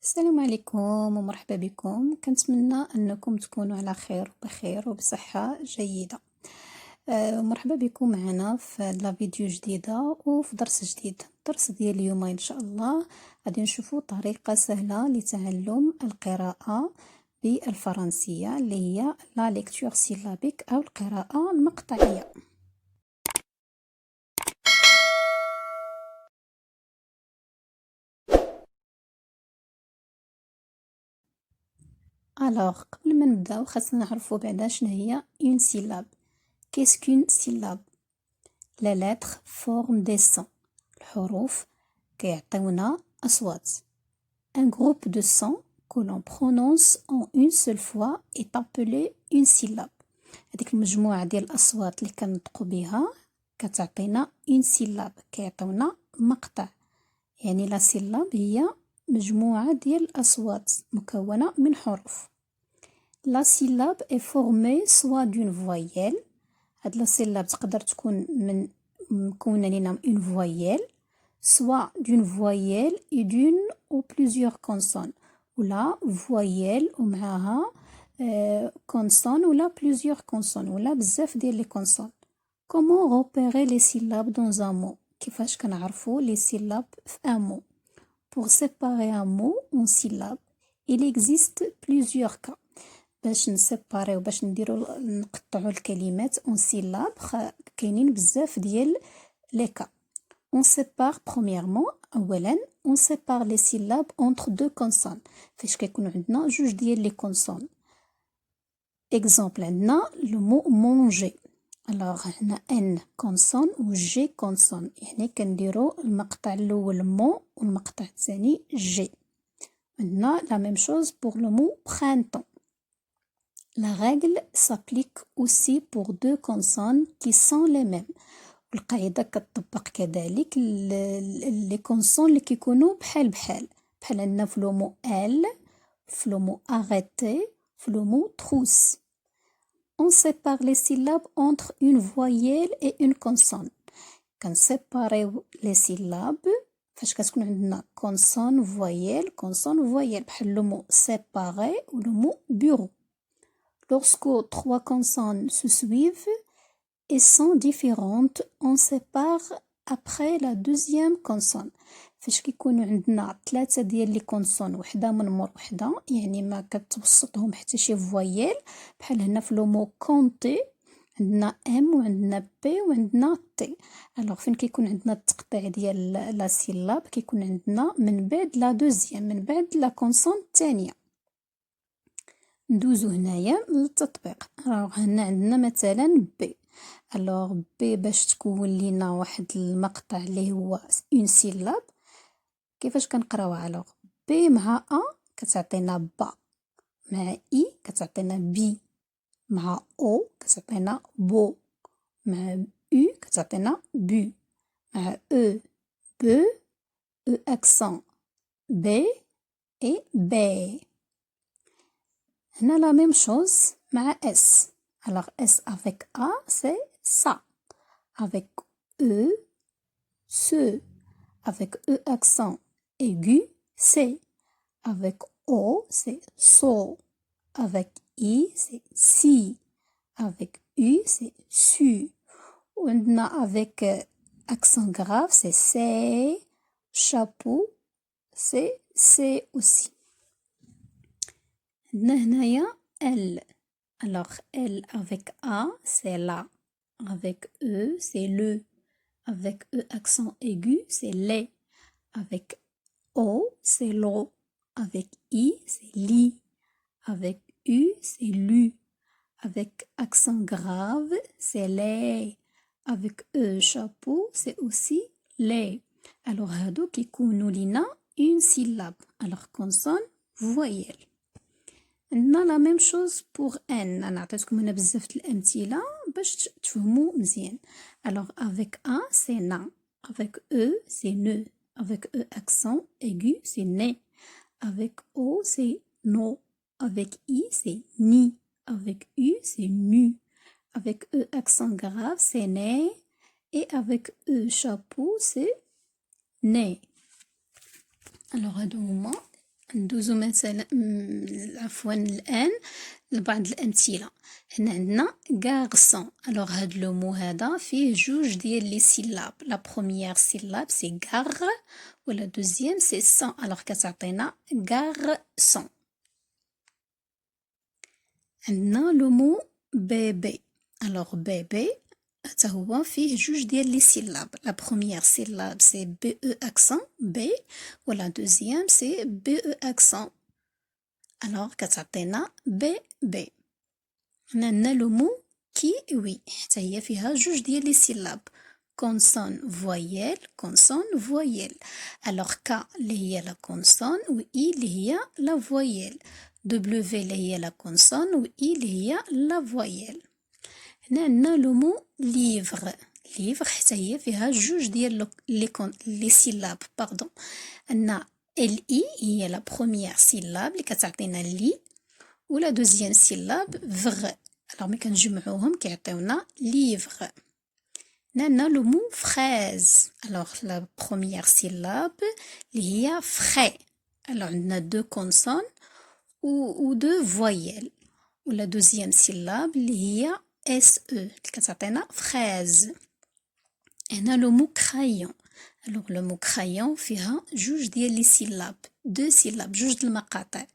السلام عليكم ومرحبا بكم. كنتمنى انكم تكونوا على خير وبخير وبصحة جيدة. مرحبا بكم معنا في لا فيديو جديدة وفي درس جديد. الدرس ديال اليوم ان شاء الله غادي نشوفوا طريقة سهلة لتعلم القراءة بالفرنسية اللي هي لا ليكتور سيلابيك او القراءة المقطعية. قبل ما نبداو خاصنا نعرفوا بعدا شنو هي une syllabe. Qu'est-ce qu'une syllabe? La lettre forme des sons. الحروف كيعطيونا أصوات. Un groupe de sons que l'on prononce en une seule fois est appelé une syllabe. هذيك المجموعة ديال الأصوات اللي كنطقو بها كتعطينا une syllabe، كيعطيونا مقطع. يعني لا syllabe هي مجموعة ديال الأصوات مكونة من حروف. La syllabe est formée soit d'une voyelle. هاد لا syllabe تقدر تكون مكونة لينا من une voyelle soit d'une voyelle et d'une ou plusieurs consonnes ولا voyelle ومعاها consonne ولا plusieurs consonnes ولا بزاف ديال لي consonnes. Comment repérer les syllabes dans un mot? كيفاش كنعرفوا les syllabes في un mot? Pour séparer un mot en syllabes il existe plusieurs cas. باش نسيباريو باش نقطعوا الكلمات en syllabes كاينين بزاف ديال لي كا. On sépare premièrement أولا on sépare les syllabes entre deux consonnes. فاش كيكون عندنا جوج ديال لي consonnes. exemple عندنا le mot manger. alors هنا n consonne و g consonne يعني كنديرو المقطع الأول مو والمقطع الثاني g. عندنا la même chose pour le mot printemps. La règle s'applique aussi pour deux consonnes qui sont les mêmes. القاعدة كتطبق كذلك لي كونسون اللي كيكونوا بحال عندنا في لو مو ال، في لو مو arrêter، في لو مو trousse. On sépare les syllabes entre une voyelle et une consonne. كنسيباريو لي syllabes فاش كتكون عندنا consonne voyelle بحال لو مو séparer و لو مو bureau. Lorsque trois consonnes se suivent et sont différentes, on sépare après la deuxième consonne. فاش كيكونوا عندنا ثلاثة ديال لي كونسون وحدة من مور وحدة يعني ما كتوسطهم حتى شي فويال بحال هنا في لو مو كونتي عندنا ام وعندنا بي وعندنا تي. الوغ فين كيكون عندنا التقطيع ديال لا سيلاب كيكون عندنا من بعد لا دوزيام من بعد لا كونسون الثانية. ندوزو هنايا للتطبيق. هنا عندنا مثلا بي. الوغ بي باش تكون لينا واحد المقطع اللي هو اون سيلاب كيفاش كنقراوها؟ الوغ بي مع ا كتعطينا با، مع اي كتعطينا بي، مع او كتعطينا بو، مع او كتعطينا بو، مع او بو، او اكسون بي اي بي. هنا لا ميم شوز مع اس. alors s avec a c'est ça, avec e ce, avec e accent aigu c'est, avec o c'est so, avec i c'est si, avec u c'est su. وعندنا avec accent grave c'est c'est, chapeau c'est aussi. عندنا هنايا L. alors L avec A c'est la, avec E c'est le, avec E accent aigu c'est les, avec O c'est l'o, avec I c'est li, avec U c'est lu, avec accent grave c'est les, avec E chapeau c'est aussi les. alors هادو كيكونوا لينا une syllabe. alors consonne voyelle. عندنا لا ميم شوز بوغ ان. انا عطيتكم هنا بزاف د الامثله باش تفهموا مزيان. alors avec a c'est na, avec e c'est ne, avec e accent aigu c'est ne, avec o c'est no, avec i c'est ni, avec u c'est nu, avec e accent grave c'est ne et avec e chapeau c'est ne. alors هادو هما ندوزو مثلا عفوا الآن لبعض الأمثلة. هنا عندنا غارسون. الوغ هاد لو مو هذا فيه جوج ديال لي سيلاب. لا بروميير سيلاب سي غار ولا دوزيام سي سون. الوغ كتعطينا غارسون. عندنا لو مو بيبي. الوغ بيبي حتى هو فيه جوج ديال لي سيلاب. لا بروميير سيلاب سي بي او اكسون بي ولا دوزيام سي بي او اكسون. الوغ كتعطينا بي بي. هنا عندنا لو مو كيوي حتى هي فيها جوج ديال لي سيلاب. كونسون فويل كونسون فويل. الوغ كا اللي هي لا كونسون و اي اللي هي لا فويل. دبليو اللي هي لا كونسون و اي اللي هي لا فويل. هنا عندنا لو مو ليفغ. ليفغ حتى هي فيها جوج ديال لي سيلاب باردون. عندنا ال اي هي لا بروميير سيلاب اللي كتعطينا لي ولا دوزيام سيلاب فغ. الوغ ملي كنجمعوهم كيعطيونا ليفغ. هنا عندنا لو مو فخاز. الوغ لا بروميير سيلاب اللي هي فخي. الوغ عندنا دو كونسون و دو فويل ولا دوزيام سيلاب اللي هي اس او اللي كتعطينا فخاز. هنا لو مو كرايون. الوغ لو مو كرايون فيها جوج ديال لي سيلاب. دو سيلاب جوج د المقاطع.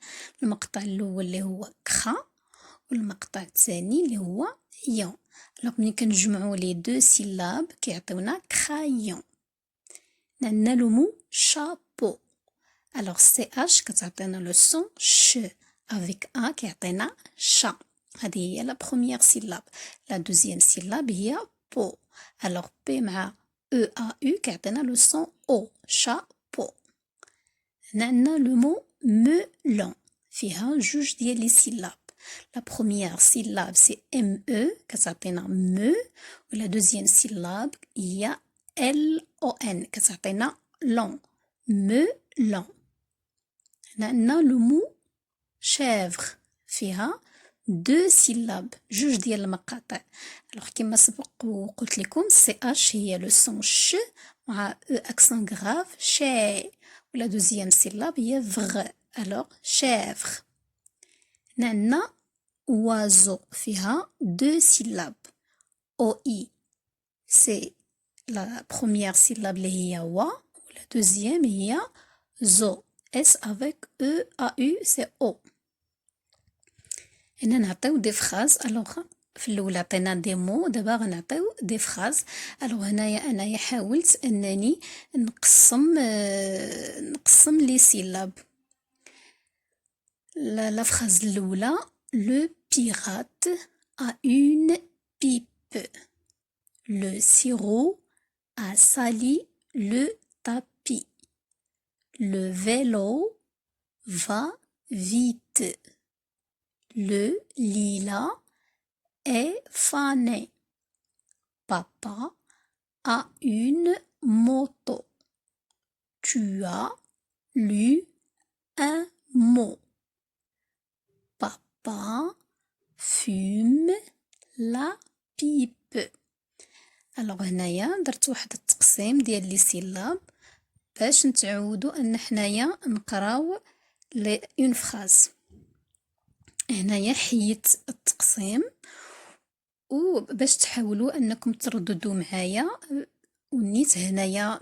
المقطع الاول اللي هو كخا والمقطع الثاني اللي هو يون. الوغ ملي كنجمعو لي دو سيلاب كيعطيونا كرايون. عندنا لو مو شابو. الوغ سي اش كتعطينا لو سون ش افيك ا كيعطينا شا. هذه هي لا بروميير سيلاب. لا دوزيام سيلاب هي بو. الوغ بي مع او ا يو كيعطينا لو سون او شابو. هنا عندنا لو مو مولون فيها جوج ديال لي سيلاب. لا بروميير سيلاب سي ام او كتعطينا مو ولا دوزيام سيلاب هي ال او ان كتعطينا لون مولون. هنا عندنا لو مو شافغ فيها دو سيلاب جوج ديال المقاطع. الوغ كيما سبق وقلت لكم سي اش هي لو سون ش مع او اكسون غراف شاي ولا دوزيام سيلاب هي فغ. الوغ شافغ. هنا عندنا oiseau فيها دو سيلاب. او اي سي لا بروميير سيلاب اللي هي وا ولا دوزيام هي زو اس افيك او ا يو سي او. هنا نعطيو دي فراز. الوغ في الاول عطينا دي مو دابا غنعطيو دي فراز. الوغ هنايا انايا حاولت انني نقسم لي سيلاب. لا فراز الاولى لو بيرات a une pipe. Le sirop a sali le tapis. Le vélo va vite. Le lilas est fané. Papa a une moto. Tu as lu un mot. Papa fume la pipe. الوغ هنايا درت واحد التقسيم ديال لي سيلاب باش نتعودو ان حنايا نقراو لي اون فراز. هنايا حيت التقسيم وباش تحاولوا انكم ترددوا معايا. ونيت هنايا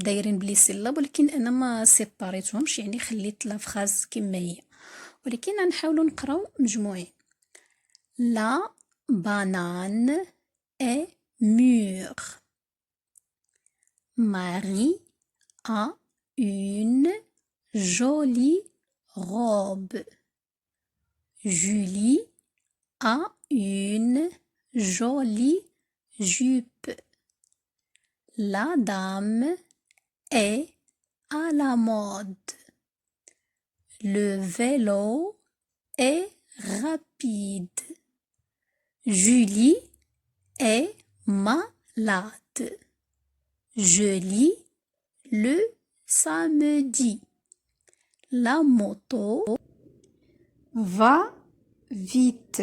دايرين بلي سيلاب ولكن انا ما سيباريتهمش يعني خليت لا فراز كما هي ولكن غنحاولوا نقراو مجموعين. لا banane est mûre. Marie a une jolie robe. Julie a une jolie jupe. La dame est à la mode. Le vélo est rapide. Julie est malade. Je lis le samedi. La moto va vite.